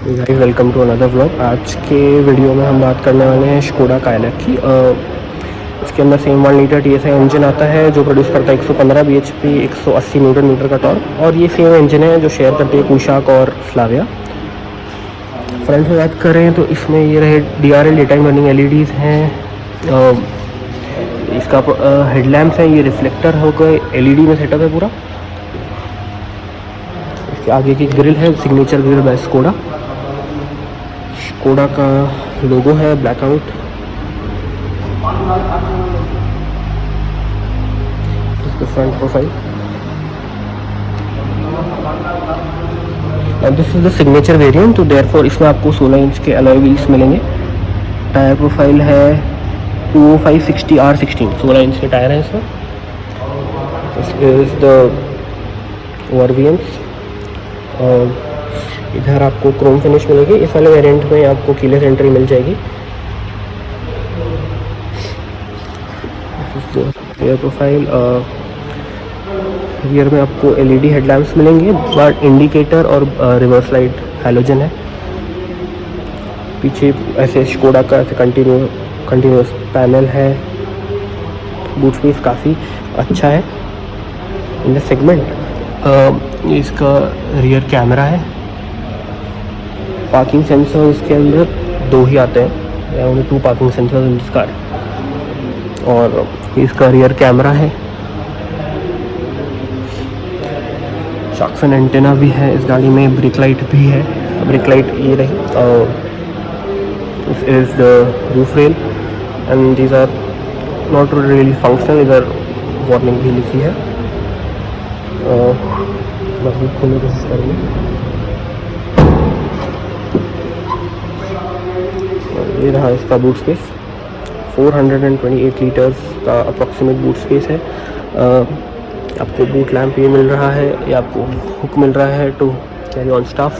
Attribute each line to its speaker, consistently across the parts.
Speaker 1: Guys welcome to another vlog. आज के video में हम बात करने वाले हैं स्कोडा कायलैक की। इसके अंदर सेम 1 लीटर TSI इंजन आता है जो प्रोड्यूस करता है 115 bhp 180 न्यूटन मीटर का टॉर्क, और ये सेम इंजन है जो शेयर करती है कुशाक और स्लाविया। फ्रंट से बात करें तो इसमें ये रहे DRL day time running LEDs हैं। इसका हेडलैम्प्स है, ये रिफ्लेक्टर हो गए, LED में सेटअप है पूरा। इसके आगे की ग्रिल है signature grill by Skoda. Skoda का लोगो है blackout. Front profile, this is the signature variant, तो देयरफॉर इसमें आपको 16 इंच के अलॉय व्हील्स मिलेंगे। टायर प्रोफाइल है 205/60 R16, 16 इंच के टायर हैं इसमें। This is the variants. इधर आपको क्रोम फिनिश मिलेगी। इस वाले वेरिएंट में आपको कीलेस एंट्री मिल जाएगी। रियर प्रोफाइल, रियर में आपको LED हेडलैम्प्स मिलेंगे, बट इंडिकेटर और रिवर्स लाइट हैलोजन है। पीछे ऐसे स्कोडा का ऐसे कंटिन्यूस पैनल है। बूट स्पेस काफ़ी अच्छा है इन द सेगमेंट। इसका रियर कैमरा है। पार्किंग सेंसर इसके अंदर 2 ही आते हैं, only 2 parking sensor in this car. और इसका रियर कैमरा है। शार्कफिन एंटेना भी है इस गाड़ी में। ब्रेक लाइट भी है। ब्रेक लाइट ये रही। This is the roof rail and these are not really functional. इधर वार्निंग भी लिखी है। बाकी खोलने की कोशिश करेंगे। ये रहा इसका बूट स्पेस। 428 लीटर्स का अप्रॉक्सीमेट बूट स्पेस है। आपको बूट लैम्प ये मिल रहा है, या आपको हुक मिल रहा है to carry on stuff.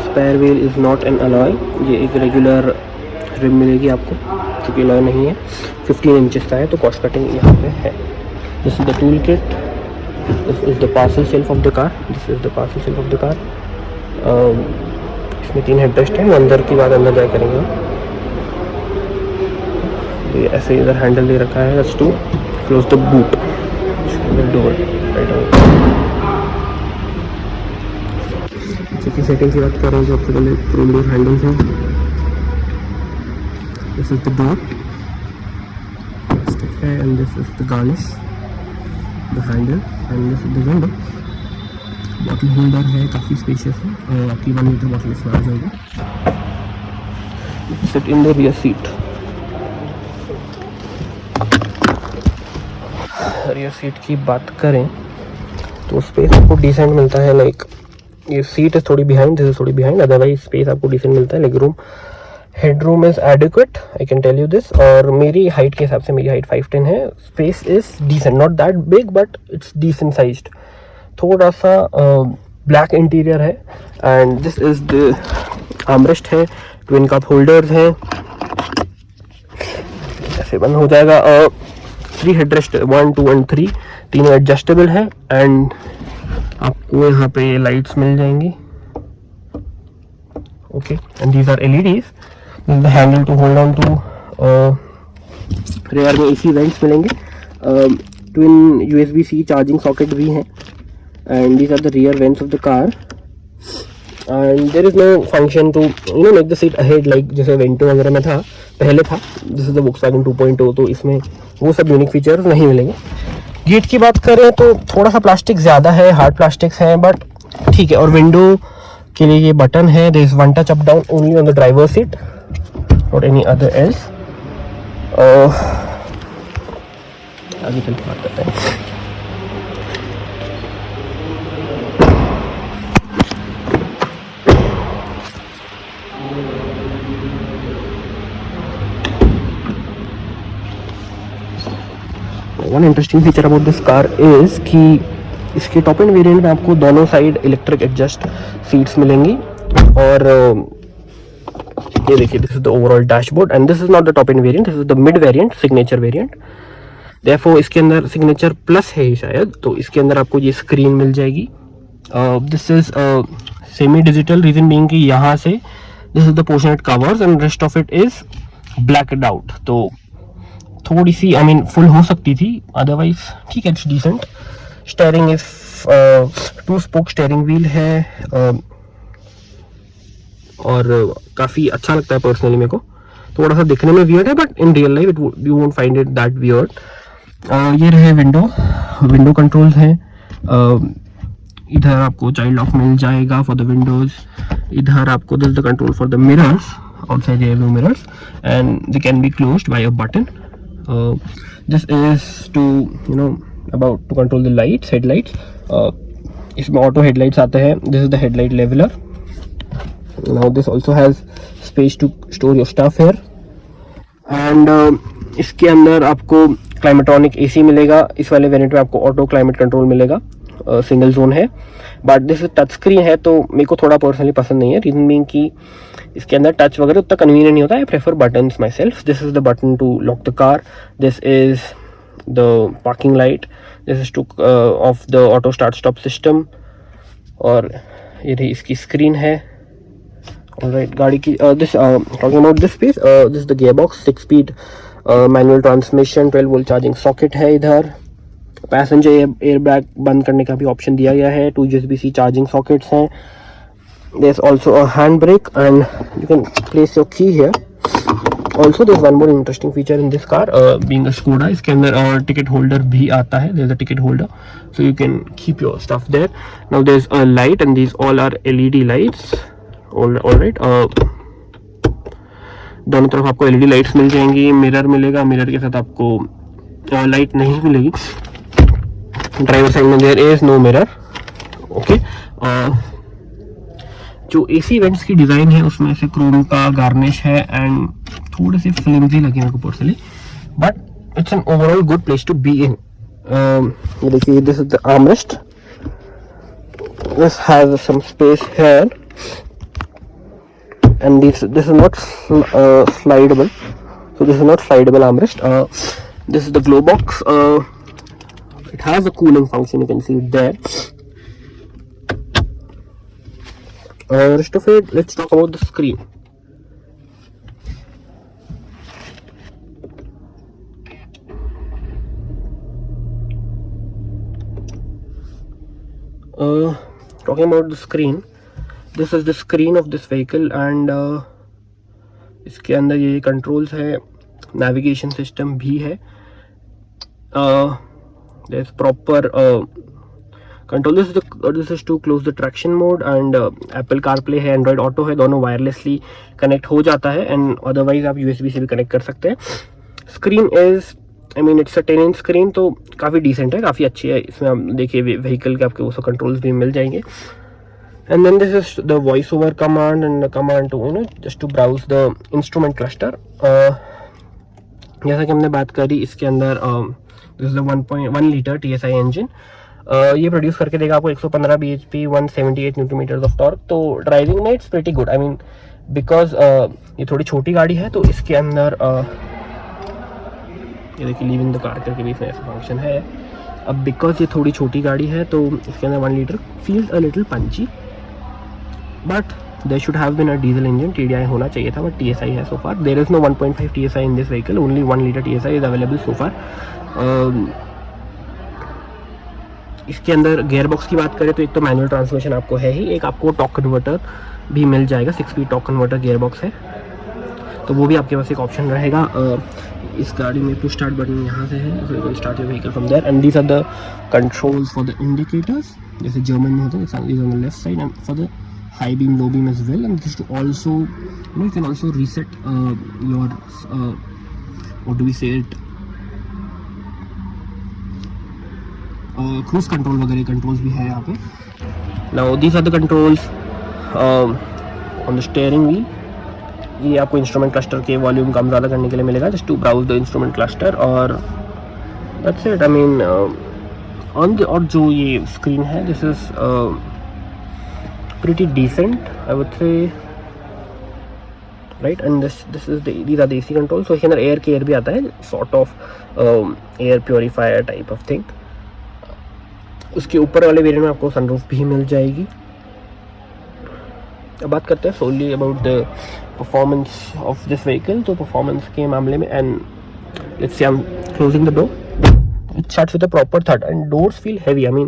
Speaker 1: Spare wheel is not an alloy, ये एक रेगुलर रिम मिलेगी आपको, क्योंकि अलॉय नहीं है। 15 इंचेस का है, तो कॉस्ट कटिंग यहाँ पे है। This is the tool kit. This is the parcel shelf of the car. इसमें 3 हेडरेस्ट हैं, वो अंदर की बात अंदर जाए करेंगे हम। ये ऐसे इधर हैंडल दे रखा है to close the boot door. की सेटिंग की बात कर रहे हैं, जो सबसे पहले क्रोम डोर हैंडल्स हैं। This is the door and this is the garnish, the handle and this is the window. Bottle holder है, काफ़ी स्पेशियस है, और आपकी 1 लीटर बॉटल इसमें आ जाएगी। Sit in the rear seat. Rear seat की बात करें तो स्पेस आपको डिसेंट मिलता है। लाइक ये सीट है थोड़ी बिहाइंड, दिस इज थोड़ी बिहाइंड, अदरवाइज स्पेस आपको डिसेंट मिलता है। Leg room, head room is adequate, I can tell you this. और मेरी हाइट के हिसाब से, मेरी हाइट 5'10" है। Space is decent, not that big but it's decent sized. थोड़ा सा ब्लैक इंटीरियर है। And this is the armrest है। ट्विन कप होल्डर्स हैं, ऐसे बंद हो जाएगा। 3 हेडरेस्ट, 1, 2 एंड 3, तीनों एडजस्टेबल है। एंड आपको यहाँ पे लाइट्स मिल जाएंगी। Okay, and these are LEDs। The handle to hold on to. Rear में AC वेंट्स मिलेंगे। ट्विन USB-C चार्जिंग सॉकेट भी हैं। And these are the rear vents of the car. And there is no function to make the seat ahead, like जैसे Vento वगैरह में था, पहले था। दिस इज द Volkswagen 2.0, तो इसमें वो सब यूनिक फीचर्स नहीं मिलेंगे। गेट की बात करें तो थोड़ा सा प्लास्टिक ज़्यादा है, हार्ड प्लास्टिक्स हैं, बट ठीक है। और विंडो के लिए ये बटन है। There is 1 touch up down only on the driver seat, not any other else. आगे चल के बात करते हैं। One interesting feature about this car is कि इसके टॉप एंड वेरिएंट में आपको दोनों साइड इलेक्ट्रिक एडजस्ट सीट्स मिलेंगी। और ये देखिए, this is the overall dashboard and this is not the top end variant, this is the mid variant, signature variant. Therefore इसके अंदर सिग्नेचर प्लस है शायद, तो इसके अंदर आपको ये स्क्रीन मिल जाएगी. This is semi digital, reason being कि यहाँ से this is the portion it covers and rest of it is blacked out. तो थोड़ी सी आई मीन फुल हो सकती थी, अदरवाइज ठीक है, it's decent. Steering is 2 spoke steering wheel है, और काफ़ी अच्छा लगता है पर्सनली मेरे को. थोड़ा सा दिखने में वियर्ड है but in real life you won't find it that weird. ये रहे विंडो कंट्रोल्स हैं. इधर आपको चाइल्ड लॉक मिल जाएगा फॉर द विंडोज. इधर आपको this the control for the mirrors, outside there no mirrors and they can be closed by a button. This is to about to control the lights, headlights. इसमें auto headlights आते हैं. This is the headlight leveller. Now this also has space to store your stuff here. And इसके अंदर आपको Climatronic AC मिलेगा. इस वाले variant में आपको ऑटो क्लाइमेट कंट्रोल मिलेगा. सिंगल जोन है बट दिस टच स्क्रीन है, तो मेरे को थोड़ा पर्सनली पसंद नहीं है. रीजन बीइंग कि इसके अंदर टच वगैरह उतना कन्वीनियंट नहीं होता. I prefer buttons myself. This is the button to lock the car. This is the parking light. This is to off the auto start stop system. और ये रही इसकी स्क्रीन है. Alright, गाड़ी की this talking about this piece, this is the gearbox, 6-speed manual transmission, 12 volt charging socket है. इधर passenger air bag बंद करने का भी ऑप्शन दिया गया है. 2 USB-C चार्जिंग सॉकेट्स हैं. There's also a hand brake and you can place your key here. Also there's one more interesting feature in this car, being a Skoda. इसके अंदर ticket holder भी आता है. There's a ticket holder, so you can keep your stuff there. Now there's a light and these all are LED lights. All right. दोनों तरफ आपको LED lights मिल जाएंगी. मिरर मिलेगा. मिरर के साथ आपको लाइट नहीं मिलेगी. ड्राइवर साइड में there is no mirror. Okay. जो AC वेंट्स की डिज़ाइन है उसमें से क्रोम का गार्निश है एंड थोड़े से फ्लिमजी लगे मेरे को personally, but it's an overall good place to be in. ये देखिए, this is the armrest. This has some space here and this is not slidable, so this is not slidable armrest. This is the glove box. It has a cooling function, you can see it there. Rest of it, let's talk about the screen. Talking about the screen, this is the screen of this vehicle and इसके अंदर ये controls है. Navigation system भी है. there's proper control. This is to close the traction mode and Apple CarPlay है, Android Auto है, दोनों wirelessly connect हो जाता है एंड अदरवाइज आप USB से भी कनेक्ट कर सकते हैं. Screen is I mean it's a 10-inch screen, तो काफ़ी डिसेंट है, काफ़ी अच्छी है. इसमें आप देखिए व्हीकल के आपके वो सब कंट्रोल्स भी मिल जाएंगे. And then this is the voice over command and command to just to browse the instrument cluster. जैसा कि हमने बात करी, इसके अंदर this is the 1.1 litre TSI engine. ये प्रोड्यूस करके देगा आपको 115 bhp, 178 Nm ऑफ टॉर्क. तो ड्राइविंग में it's pretty good. I mean because ये थोड़ी छोटी गाड़ी है, तो इसके अंदर ये देखिए लीविंग द कार करके भी इसमें ऐसा फंक्शन है. अब बिकॉज ये थोड़ी छोटी गाड़ी है तो इसके अंदर 1 litre feels a little punchy, but there should have been a diesel engine. TDI होना चाहिए था, बट TSI है so far. There is no 1.5 TSI in this vehicle, only 1 litre TSI is available so far. इसके अंदर gear box की बात करें तो एक तो मैनुअल ट्रांसमिशन आपको है ही, एक आपको टॉर्क कन्वर्टर भी मिल जाएगा. 6-speed torque converter gear box है, तो वो भी आपके पास एक ऑप्शन रहेगा. इस गाड़ी में पुश स्टार्ट बटन यहाँ से है, so you can start your vehicle from there. And these are the controls for the indicators, जैसे जर्मन में होता है. Is on the left side and for the high beam, low beam as well. And this to also you can also reset your what do we say it, cruise control वगैरह controls भी है यहाँ पे. Now these are the controls on the steering wheel. ये आपको instrument cluster के volume कम ज़्यादा करने के लिए मिलेगा, just to browse the instrument cluster. और that's it. I mean on the, और जो ये स्क्रीन है, this is pretty decent I would say. Right, and this is these are the AC control. So इसके अंदर एयर केयर भी आता है, sort of air purifier type of thing. उसके ऊपर वाले वेरिएंट में आपको सनरूफ भी मिल जाएगी. अब बात करते हैं solely about the performance of this vehicle. तो परफॉर्मेंस के मामले में, and let's see I am closing the door. It starts with a proper thud and doors feel heavy. I mean,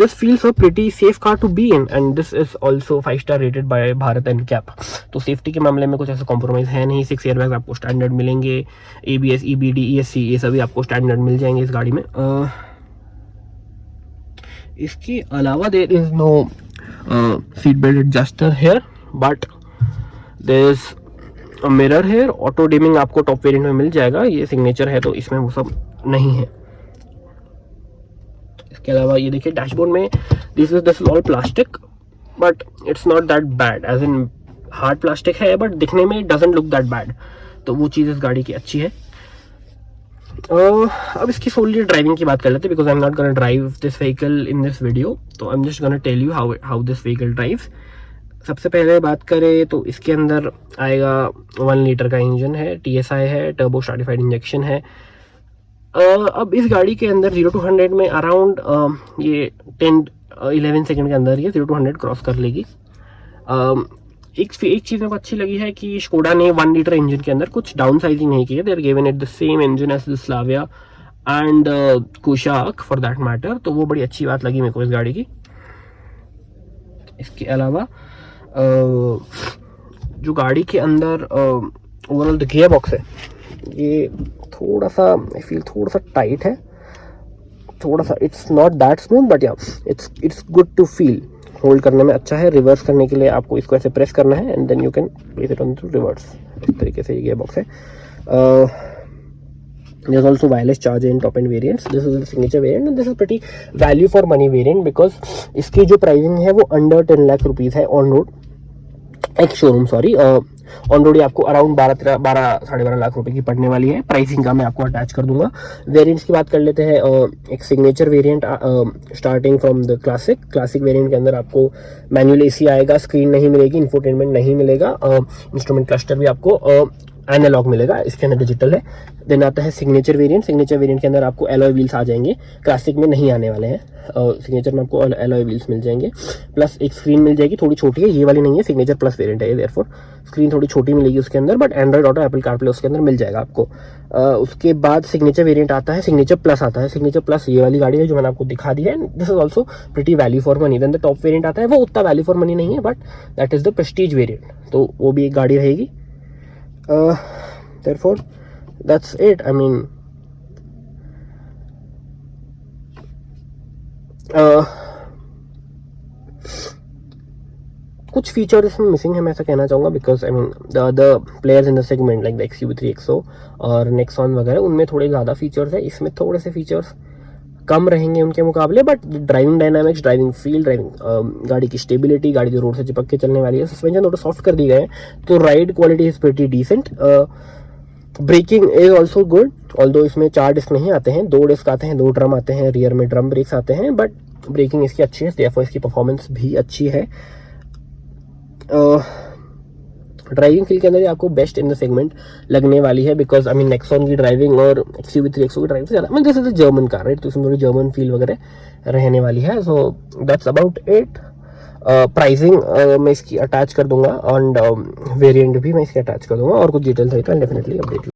Speaker 1: this feels a pretty safe car to be in, and this is also 5-star rated by Bharat NCAP. तो safety के मामले में कुछ ऐसा compromise है नहीं. 6 airbags आपको standard मिलेंगे. ABS, EBD, ESC ये सभी आपको स्टैंडर्ड मिल जाएंगे इस गाड़ी में. इसके अलावा there is no seat belt adjuster here, but there is mirror here. Auto dimming आपको टॉप वेरिएंट में मिल जाएगा. ये सिग्नेचर है तो इसमें वो सब नहीं है. इसके अलावा ये देखिए डैशबोर्ड में this is all plastic, but it's not that bad. As in hard plastic है बट दिखने में डजंट लुक दैट बैड. तो वो चीज़ इस गाड़ी की अच्छी है. अब इसकी सोली ड्राइविंग की बात कर लेते हैं, because I am not gonna drive this vehicle in this video. तो I am just gonna tell you how this vehicle drives. सबसे पहले बात करें तो इसके अंदर आएगा 1 लीटर का इंजन है, TSI है, टर्बो स्ट्रैटिफाइड इंजेक्शन है. अब इस गाड़ी के अंदर 0 to 100 में अराउंड ये 10-11 सेकंड के अंदर ये 0 to 100 क्रॉस कर लेगी. एक चीज़ मेरे को अच्छी लगी है कि स्कोडा ने 1 लीटर इंजन के अंदर कुछ डाउन साइजिंग नहीं की है. They are given it the same engine as the Slavia and Kushaq for that matter. तो वो बड़ी अच्छी बात लगी मेरे को इस गाड़ी की. इसके अलावा जो गाड़ी के अंदर ओवरऑल द गियर बॉक्स है, ये थोड़ा सा आई फील थोड़ा सा टाइट है. थोड़ा सा it's not that smooth, but yeah it's good to feel. Hold करने में अच्छा है. रिवर्स करने के लिए आपको इसको ऐसे प्रेस करना है and then you can place it on to reverse. इस तरीके से ये गियर बॉक्स है. There is also wireless charger in top end variants. This is the signature variant and this is pretty value for money variant because इसकी जो pricing है वो under 10 lakh rupees है ऑन रोड. एक शोरूम सॉरी, ऑन रोड आपको around 12-12.5 lakh रुपए की पड़ने वाली है. प्राइसिंग का मैं आपको अटैच कर दूंगा. वेरिएंट्स की बात कर लेते हैं. एक signature variant starting from the classic variant के अंदर आपको मैनुअल AC आएगा. स्क्रीन नहीं मिलेगी, इंफोटेनमेंट नहीं मिलेगा. इंस्ट्रूमेंट क्लस्टर भी आपको एनालॉग मिलेगा, इसके अंदर डिजिटल है. देन आता है सिग्नेचर वेरिएंट के अंदर आपको एलॉय व्हील्स आ जाएंगे. क्लासिक में नहीं आने वाले हैं. सिग्नेचर में आपको एलॉय व्हील्स मिल जाएंगे. प्लस एक स्क्रीन मिल जाएगी, थोड़ी छोटी है, ये वाली नहीं है. सिग्नेचर प्लस वेरिएंट है, देयरफॉर स्क्रीन थोड़ी छोटी मिलेगी उसके अंदर, but Android auto, Apple CarPlay उसके अंदर मिल जाएगा आपको. उसके बाद सिग्नेचर वेरिएंट आता है, सिग्नेचर प्लस आता है. सिग्नेचर प्लस ये वाली गाड़ी है जो मैंने आपको दिखा दी है. This is also pretty value for money. Then the top variant आता है, वो उतना वैल्यू फॉर मनी नहीं है, but that is the prestige variant. तो वो भी एक गाड़ी रहेगी. Therefore, that's it. I mean, कुछ फीचर इसमें मिसिंग है, मैं ऐसा कहना चाहूँगा, because I mean the other players in the segment like the XUV3 XO और नेक्सॉन वगैरह, उनमें थोड़े ज़्यादा फीचर्स है. इसमें थोड़े से फीचर्स कम रहेंगे उनके मुकाबले. But driving dynamics, driving feel, गाड़ी की स्टेबिलिटी, गाड़ी जो रोड से चिपक के चलने वाली है, सस्पेंशन थोड़ा सॉफ्ट कर दिए गए हैं, तो ride quality is pretty decent. Braking is also good, although इसमें 4 डिस्क नहीं आते हैं, 2 डिस्क आते हैं, 2 ड्रम आते हैं, रियर में ड्रम ब्रेक्स आते हैं, बट ब्रेकिंग इसकी अच्छी है. देयरफॉर इसकी परफॉर्मेंस भी अच्छी है. ड्राइविंग फील के अंदर आपको बेस्ट इन द सेगमेंट लगने वाली है, बिकॉज आई मीन नेक्सॉन की ड्राइविंग और XUV3 XO की ड्राइविंग से ज़्यादा, this is a German car, right, तो इसमें थोड़ी जर्मन फील वगैरह रहने वाली है. So that's about it. Pricing मैं इसकी अटैच कर दूंगा एंड वेरिएंट भी मैं इसकी अटैच कर दूंगा, और कुछ डिटेल्स है तो डेफिनेटली अपडेट